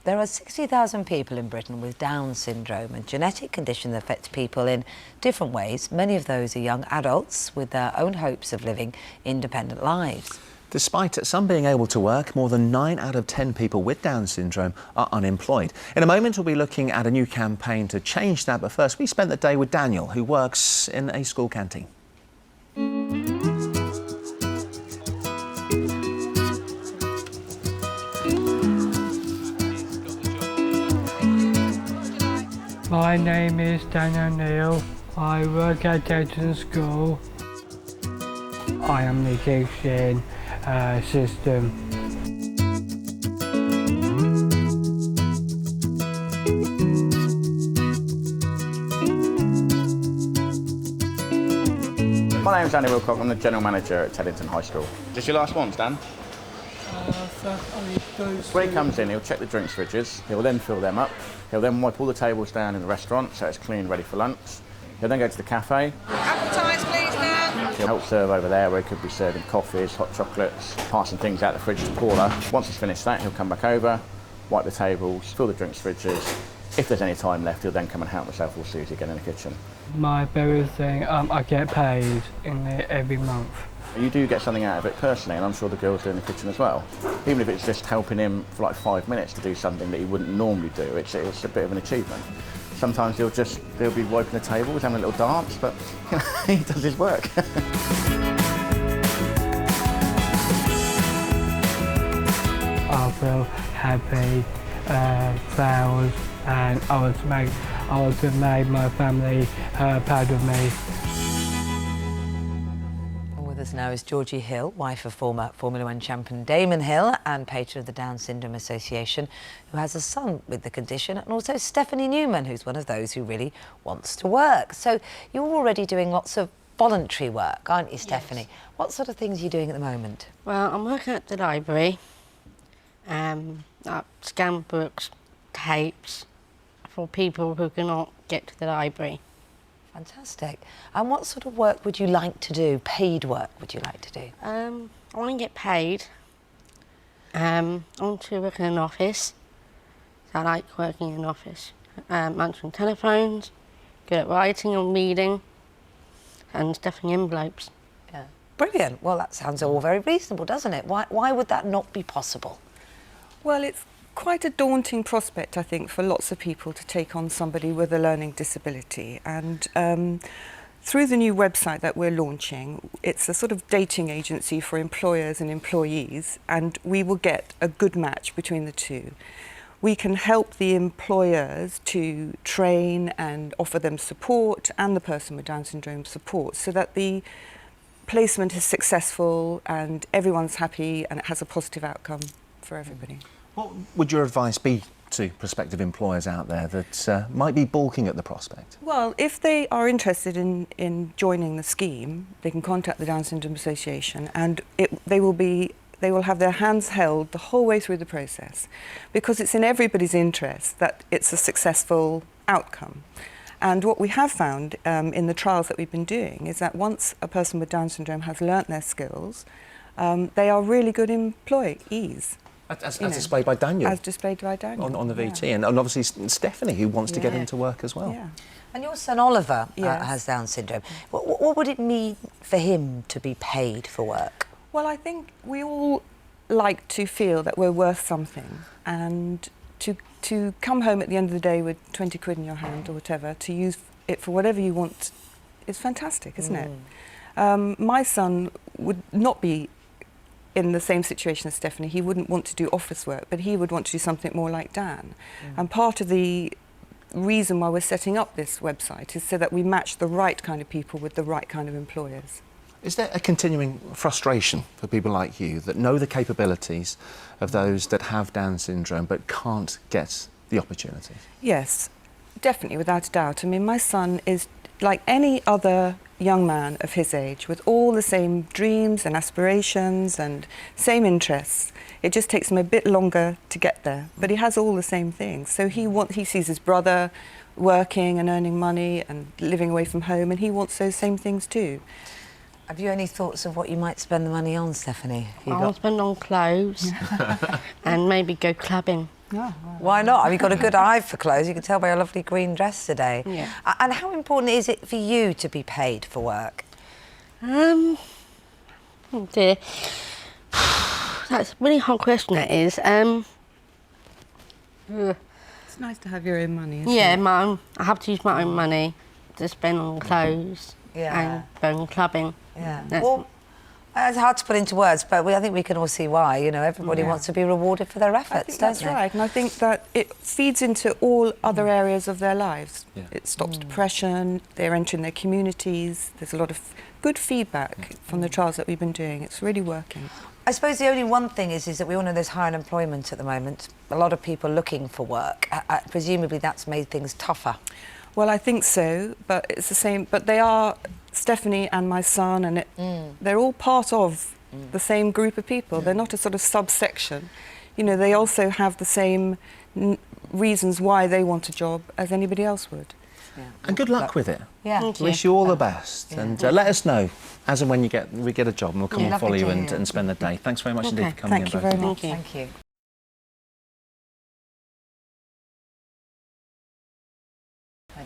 There are 60,000 people in Britain with Down syndrome, a genetic condition that affects people in different ways. Many of those are young adults with their own hopes of living independent lives. Despite some being able to work, more than 9 out of 10 people with Down syndrome are unemployed. In a moment, we'll be looking at a new campaign to change that, but first we spent the day with Daniel, who works in a school canteen. My name is Daniel Neal. I work at Dayton School. I am the teaching system. My name's Danny Wilcock, I'm the General Manager at Teddington High School. Just your last ones, Dan? When he comes in, he'll check the drinks fridges, he'll then fill them up, he'll then wipe all the tables down in the restaurant so it's clean, ready for lunch. He'll then go to the cafe. Appetise, please, Dan. He'll help serve over there where he could be serving coffees, hot chocolates, passing things out the fridge to Paula. Once he's finished that, he'll come back over, wipe the tables, fill the drinks fridges. If there's any time left, he'll then come and help myself or Susie again in the kitchen. My favorite thing, I get paid every month. You do get something out of it personally, and I'm sure the girls do in the kitchen as well. Even if it's just helping him for like 5 minutes to do something that he wouldn't normally do, it's a bit of an achievement. Sometimes they'll be wiping the tables, having a little dance, but you know, he does his work. I feel happy, proud, and I want to make my family proud of me. With us now is Georgie Hill, wife of former Formula 1 champion Damon Hill and patron of the Down Syndrome Association, who has a son with the condition, and also Stephanie Newman, who's one of those who really wants to work. So you're already doing lots of voluntary work, aren't you, Stephanie? Yes. What sort of things are you doing at the moment? Well, I'm working at the library. I scan books, tapes for people who cannot get to the library. Fantastic. And what sort of work would you like to do? Paid work would you like to do? I want to get paid. I want to work in an office. So I like working in an office. Answering telephones, good at writing and reading, and stuffing envelopes. Yeah. Brilliant. Well, that sounds all very reasonable, doesn't it? Why would that not be possible? Well, it's quite a daunting prospect, I think, for lots of people to take on somebody with a learning disability. And through the new website that we're launching, it's a sort of dating agency for employers and employees, and we will get a good match between the two. We can help the employers to train and offer them support, and the person with Down syndrome support, so that the placement is successful and everyone's happy and it has a positive outcome for everybody. What would your advice be to prospective employers out there that might be balking at the prospect? Well, if they are interested in joining the scheme, they can contact the Down Syndrome Association, and they will have their hands held the whole way through the process, because it's in everybody's interest that it's a successful outcome. And what we have found in the trials that we've been doing is that once a person with Down syndrome has learnt their skills, they are really good employees. As displayed by Daniel. As displayed by Daniel. On the VT. Yeah. And obviously Stephanie, who wants to get into work as well. Yeah. And your son Oliver Yes. has Down syndrome. What would it mean for him to be paid for work? Well, I think we all like to feel that we're worth something, and to come home at the end of the day with 20 quid in your hand or whatever, to use it for whatever you want, is fantastic, isn't it? My son would not be in the same situation as Stephanie. He wouldn't want to do office work, but he would want to do something more like Dan. And part of the reason why we're setting up this website is so that we match the right kind of people with the right kind of employers. Is there a continuing frustration for people like you that know the capabilities of those that have Down syndrome but can't get the opportunities? Yes, definitely, without a doubt. I mean, my son is like any other young man of his age, with all the same dreams and aspirations and same interests. It just takes him a bit longer to get there, but he has all the same things. So he sees his brother working and earning money and living away from home, and he wants those same things too. Have you any thoughts of what you might spend the money on, Stephanie? I'll spend on clothes and maybe go clubbing. No. Why not? You've got a good eye for clothes. You can tell by your lovely green dress today. Yeah. And how important is it for you to be paid for work? Oh dear. That's a really hard question, that is. It's nice to have your own money, isn't Yeah, it? I have to use my own money to spend on clothes and going clubbing. Yeah. That's- Well, it's hard to put into words, but I think we can all see why. You know, everybody wants to be rewarded for their I efforts, think don't that's they? right, and I think that it feeds into all other areas of their lives. Yeah. It stops depression, they're entering their communities, there's a lot of good feedback from the trials that we've been doing. It's really working. I suppose the only one thing is that we all know there's high unemployment at the moment. A lot of people looking for work. Presumably that's made things tougher. Well, I think so, but it's the same. But they are, Stephanie and my son, and they're all part of the same group of people. They're not a sort of subsection. You know, they also have the same reasons why they want a job as anybody else would. Yeah. And good luck with it. Yeah. Thank you. Wish you all the best. Yeah. And let us know as and when we get a job, and we'll come Yeah. and follow Lovely you to and hear. spend the day. Thanks very much indeed Okay. for coming Thank in you both. very much. Thank you. Thank you.